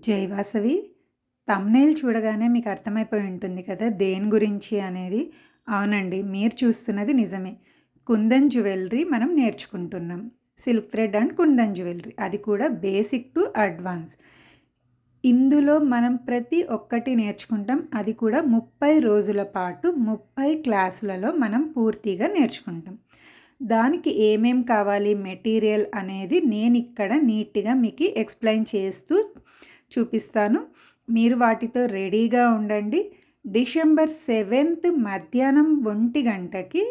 జై వాసవి. థంబ్‌నెయిల్ చూడగానే మీకు అర్థమైపోయి ఉంటుంది కదా దేని గురించి అనేది. అవునండి, మీరు చూస్తున్నది నిజమే. కుందన్ జ్యువెలరీ మనం నేర్చుకుంటున్నాం. Silk thread and kundan jewellery, అది కూడా బేసిక్ టు అడ్వాన్స్. ఇందులో మనం ప్రతి ఒక్కటి నేర్చుకుంటాం. అది కూడా 30 రోజుల పాటు 30 క్లాసులలో మనం పూర్తిగా నేర్చుకుంటాం. దానికి ఏమేం కావాలి మెటీరియల్ అనేది నేను ఇక్కడ నీట్గా మీకు ఎక్స్ప్లెయిన్ చేస్తూ చూపిస్తాను. మీరు వాటితో రెడీగా ఉండండి. డిసెంబర్ 7th మధ్యాహ్నం 1 గంటకి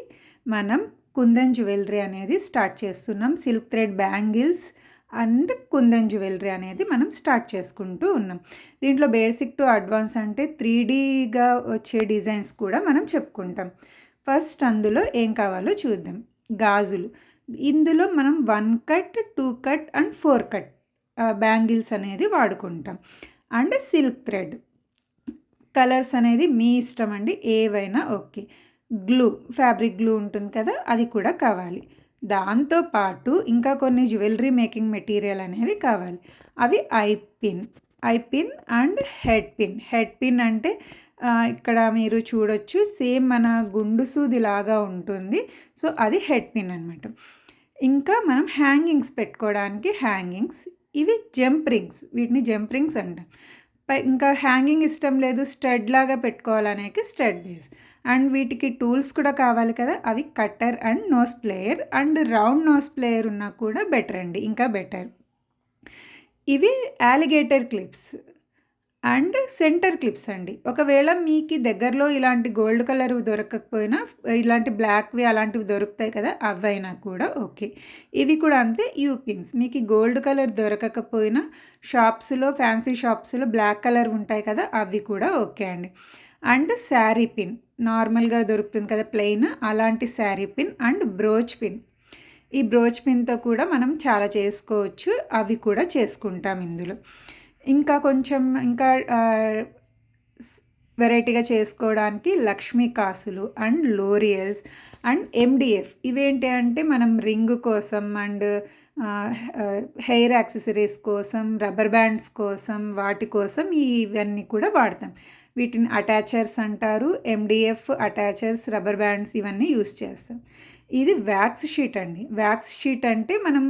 మనం కుందన్ జ్యువెలరీ అనేది స్టార్ట్ చేస్తున్నాం. Silk thread bangles and kundan jewellery అనేది మనం స్టార్ట్ చేసుకుంటూ ఉన్నాం. దీంట్లో బేసిక్ టు అడ్వాన్స్ అంటే 3Dగా వచ్చే డిజైన్స్ కూడా మనం చెప్పుకుంటాం. ఫస్ట్ అందులో ఏం కావాలో చూద్దాం. గాజులు. ఇందులో మనం 1 cut, 2 cut and 4 cut bangles అనేది వాడుకుంటాం. అండ్ సిల్క్ థ్రెడ్ కలర్స్ అనేది మీ ఇష్టం అండి, ఏవైనా ఓకే. గ్లూ, ఫ్యాబ్రిక్ గ్లూ ఉంటుంది కదా, అది కూడా కావాలి. దాంతోపాటు ఇంకా కొన్ని జ్యువెలరీ మేకింగ్ మెటీరియల్ అనేవి కావాలి. అవి I pin and head pin. Head pin అంటే ఇక్కడ మీరు చూడొచ్చు, సేమ్ మన గుండు సూది లాగా ఉంటుంది. సో అది హెడ్ పిన్ అనమాట. ఇంకా మనం హ్యాంగింగ్స్ పెట్టుకోవడానికి హ్యాంగింగ్స్. ఇవి జంప్ రింగ్స్, వీటిని జంప్ రింగ్స్ అంటాం. ఇంకా హ్యాంగింగ్ ఇష్టం లేదు, స్టడ్ లాగా పెట్టుకోవాలనేకి స్టడ్ బేస్. అండ్ వీటికి టూల్స్ కూడా కావాలి కదా, అవి cutter and nose plier. And round nose plier ఉన్నా కూడా బెటర్ అండి, ఇంకా బెటర్. ఇవి alligator clips and centre clips అండి. ఒకవేళ మీకు దగ్గరలో ఇలాంటి గోల్డ్ కలర్ దొరకకపోయినా ఇలాంటి బ్లాక్వి అలాంటివి దొరుకుతాయి కదా, అవైనా కూడా ఓకే. ఇవి కూడా అంతే. యూ పిన్స్, మీకు గోల్డ్ కలర్ దొరకకపోయినా షాప్స్లో, ఫ్యాన్సీ షాప్స్లో బ్లాక్ కలర్ ఉంటాయి కదా, అవి కూడా ఓకే అండి. అండ్ శారీ పిన్ నార్మల్గా దొరుకుతుంది కదా ప్లెయిన్, అలాంటి sari pin and brooch pin. ఈ బ్రోచ్ పిన్తో కూడా మనం చాలా చేసుకోవచ్చు, అవి కూడా చేసుకుంటాం ఇందులో. ఇంకా కొంచెం ఇంకా వెరైటీగా చేసుకోవడానికి లక్ష్మీ కాసులు అండ్ లోరియల్స్ అండ్ MDF. ఇవేంటి అంటే మనం రింగ్ కోసం అండ్ హెయిర్ యాక్సెసరీస్ కోసం, రబ్బర్ బ్యాండ్స్ కోసం, వాటి కోసం ఇవన్నీ కూడా వాడతాం. వీటిని అటాచర్స్ అంటారు. MDF అటాచర్స్, రబ్బర్ బ్యాండ్స్ ఇవన్నీ యూస్ చేస్తాం. ఇది వ్యాక్స్ షీట్ అండి. వ్యాక్స్ షీట్ అంటే మనం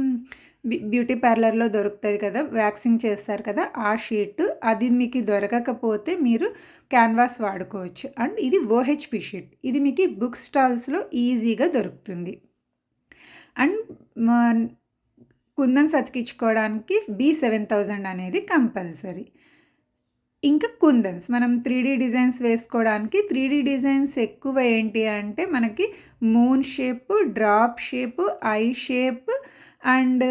బ్యూటీ పార్లర్లో దొరుకుతుంది కదా, వ్యాక్సింగ్ చేస్తారు కదా, ఆ షీట్. అది మీకు దొరకకపోతే మీరు క్యాన్వాస్ వాడుకోవచ్చు. అండ్ ఇది OHP షీట్. ఇది మీకు బుక్ స్టాల్స్లో ఈజీగా దొరుకుతుంది. అండ్ కుందన్స్ అతికించుకోవడానికి B7000 అనేది కంపల్సరీ. ఇంకా కుందన్స్ మనం 3D డిజైన్స్ వేసుకోవడానికి. 3D డిజైన్స్ ఎక్కువ ఏంటి అంటే మనకి moon shape, drop shape, I shape and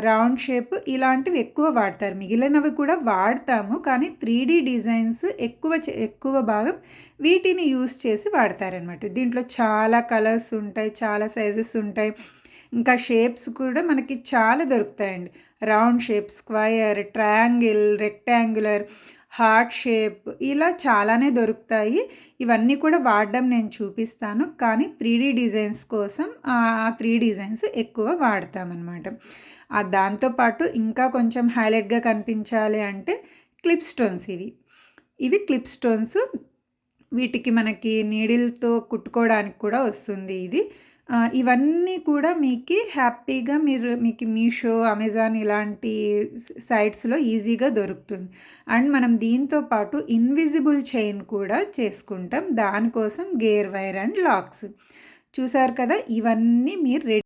round shape ఇలాంటివి ఎక్కువ వాడతారు. మిగిలినవి కూడా వాడతాము, కానీ 3D డిజైన్స్ ఎక్కువ భాగం వీటిని యూస్ చేసి వాడతారనమాట. దీంట్లో చాలా కలర్స్ ఉంటాయి, చాలా సైజెస్ ఉంటాయి. ఇంకా షేప్స్ కూడా మనకి చాలా దొరుకుతాయండి. Round shape, square, triangle, rectangular, heart shape, ఇలా చాలానే దొరుకుతాయి. ఇవన్నీ కూడా వాడడం నేను చూపిస్తాను, కానీ 3D డిజైన్స్ కోసం ఆ 3 డిజైన్స్ ఎక్కువ వాడతామన్నమాట. దాంతోపాటు ఇంకా కొంచెం హైలైట్గా కనిపించాలి అంటే క్లిప్ స్టోన్స్. ఇవి క్లిప్ స్టోన్స్. వీటికి మనకి నీడిల్తో కుట్టుకోవడానికి కూడా వస్తుంది ఇది. ఇవన్నీ కూడా మీకు హ్యాపీగా మీకు మీషో, అమెజాన్ ఇలాంటి సైట్స్లో ఈజీగా దొరుకుతుంది. అండ్ మనం దీంతో పాటు ఇన్విజిబుల్ చైన్ కూడా చేసుకుంటాం. దానికోసం గేర్ వైర్ అండ్ లాక్స్. చూసారు కదా, ఇవన్నీ మీరు